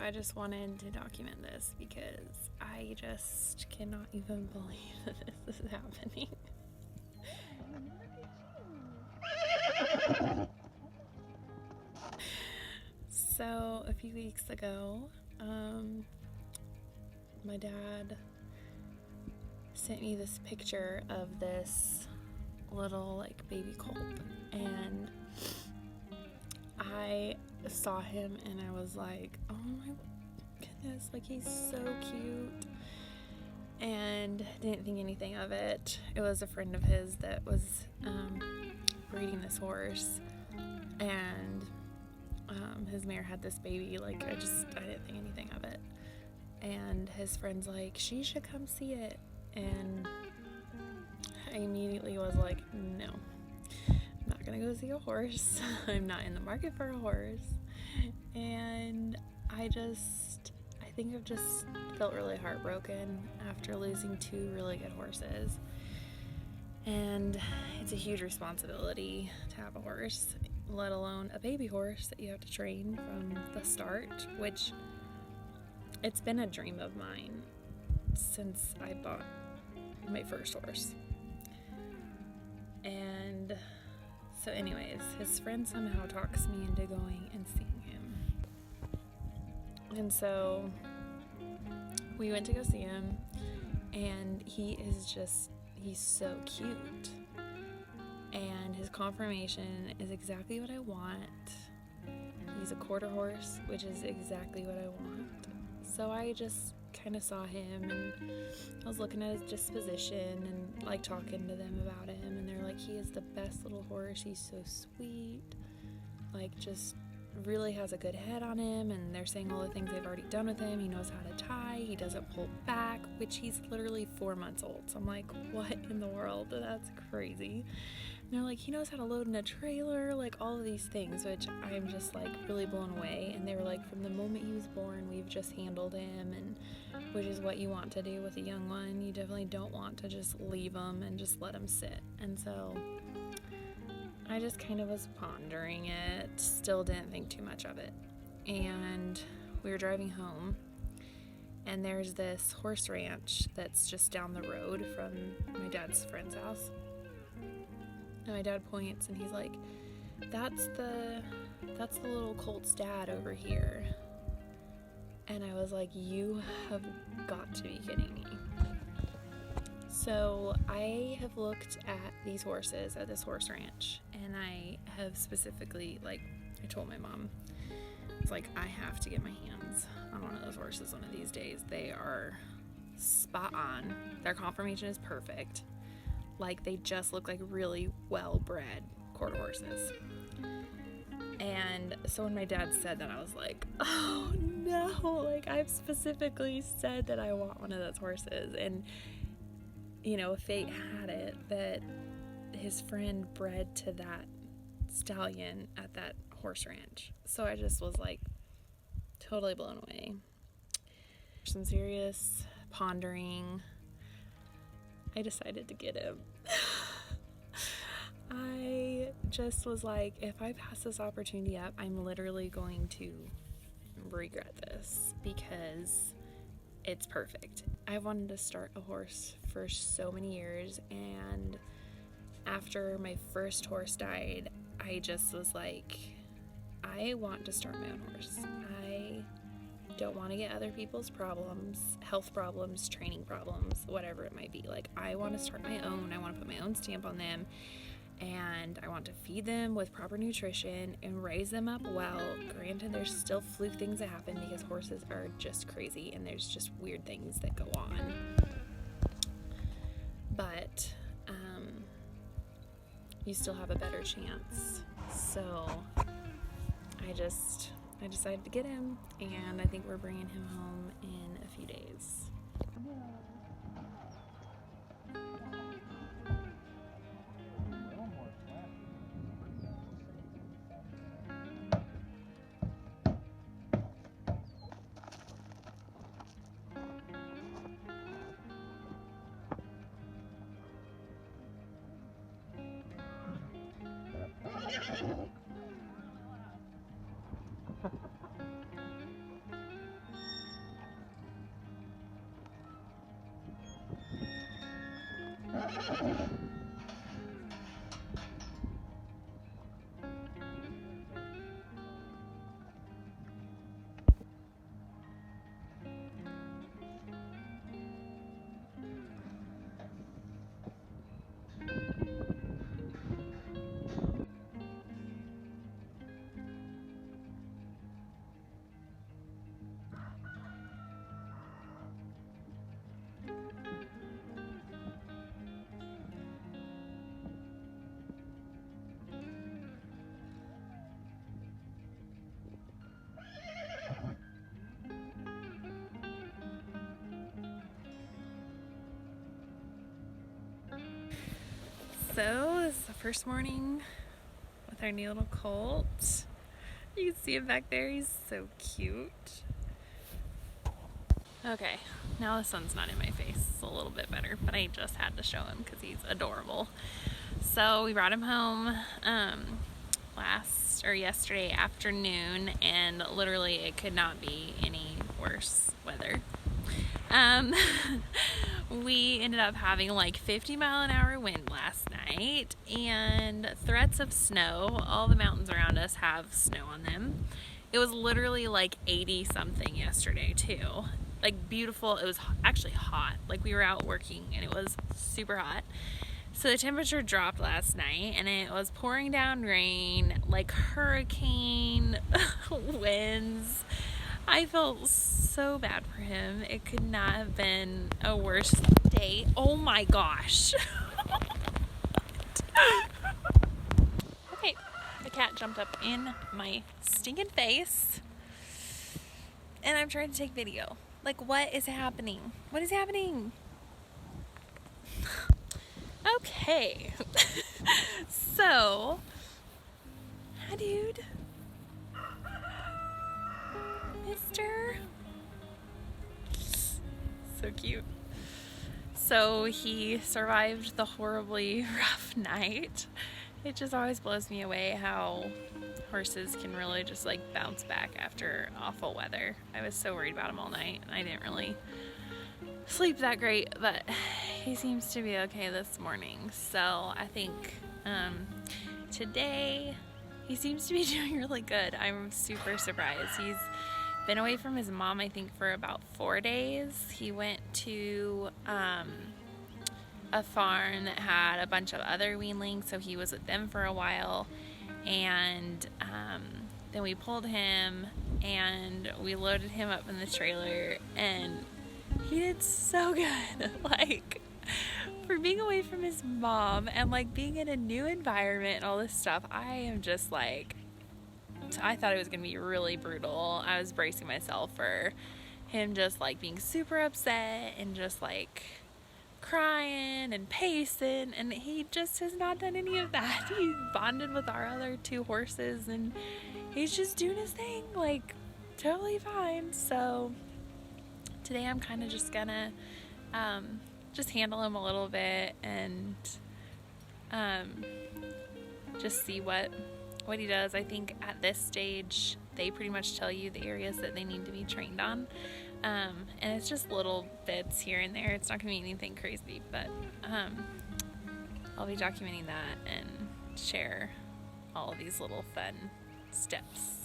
I just wanted to document this because I just cannot even believe that this is happening. So a few weeks ago, my dad sent me this picture of this little like baby colt, and I saw him and I was like, oh my goodness, like he's so cute, and didn't think anything of it. It was a friend of his that was breeding this horse, and his mare had this baby. Like I didn't think anything of it, and his friend's like, she should come see it, and I immediately was like, no, I'm not gonna go see a horse. I'm not in the market for a horse. And I think I've just felt really heartbroken after losing 2 really good horses. And it's a huge responsibility to have a horse, let alone a baby horse that you have to train from the start, which it's been a dream of mine since I bought my first horse. And so anyways, his friend somehow talks me into going and seeing him. And so we went to go see him, and he's so cute. And his conformation is exactly what I want. He's a quarter horse, which is exactly what I want. So I just kind of saw him, and I was looking at his disposition and like talking to them about him, and they're like, he is the best little horse, he's so sweet, like just really has a good head on him, and they're saying all the things they've already done with him. He knows how to tie, he doesn't pull back, which he's literally 4 months old. So I'm like, what in the world? That's crazy. And they're like, he knows how to load in a trailer, like all of these things, which I'm just like really blown away. And they were like, from the moment he was born, we've just handled him, and which is what you want to do with a young one. You definitely don't want to just leave him and just let him sit. And so I just kind of was pondering it, still didn't think too much of it. And we were driving home, and there's this horse ranch that's just down the road from my dad's friend's house. And my dad points and he's like, that's the little colt's dad over here. And I was like, you have got to be kidding me. So I have looked at these horses at this horse ranch, and I have specifically, like, I told my mom, it's like, I have to get my hands on one of those horses one of these days. They are spot on. Their conformation is perfect. Like, they just look like really well-bred quarter horses. And so when my dad said that, I was like, oh no, like, I've specifically said that I want one of those horses. And you know, fate had it that his friend bred to that stallion at that horse ranch. So I just was like totally blown away. Some serious pondering, I decided to get him. I just was like, if I pass this opportunity up, I'm literally going to regret this because it's perfect. I wanted to start a horse for so many years, and after my first horse died, I just was like, I want to start my own horse. I don't want to get other people's problems, health problems, training problems, whatever it might be. Like, I want to start my own. I want to put my own stamp on them, and I want to feed them with proper nutrition and raise them up well. Granted, there's still fluke things that happen because horses are just crazy, and there's just weird things that go on. But you still have a better chance. So I decided to get him, and I think we're bringing him home in a few days. So this is the first morning with our new little Colt. You can see him back there, he's so cute. Okay, now the sun's not in my face, it's a little bit better, but I just had to show him because he's adorable. So we brought him home yesterday afternoon, and literally it could not be any worse weather. We ended up having like 50-mile-an-hour wind last night and threats of snow. All the mountains around us have snow on them. It was literally like 80 something yesterday too. Like beautiful. It was actually hot. Like we were out working and it was super hot. So the temperature dropped last night and it was pouring down rain, like hurricane winds. I felt so bad for him. It could not have been a worse day. Oh my gosh. Okay, the cat jumped up in my stinking face and I'm trying to take video. Like, what is happening? What is happening? Okay. So, hi dude. Mister. So cute. So he survived the horribly rough night. It just always blows me away how horses can really just like bounce back after awful weather. I was so worried about him all night and I didn't really sleep that great, but he seems to be okay this morning. So I think today he seems to be doing really good. I'm super surprised. He's been away from his mom, I think, for about 4 days. He went to a farm that had a bunch of other weanlings, so he was with them for a while. And then we pulled him and we loaded him up in the trailer, and he did so good. Like, for being away from his mom and like being in a new environment and all this stuff, I am just like, I thought it was gonna be really brutal. I was bracing myself for him just like being super upset and just like crying and pacing, and he just has not done any of that. He bonded with our other 2 horses and he's just doing his thing, like totally fine. So today I'm kind of just gonna just handle him a little bit and just see what he does. I think at this stage they pretty much tell you the areas that they need to be trained on, and it's just little bits here and there. It's not gonna be anything crazy, but I'll be documenting that and share all of these little fun steps.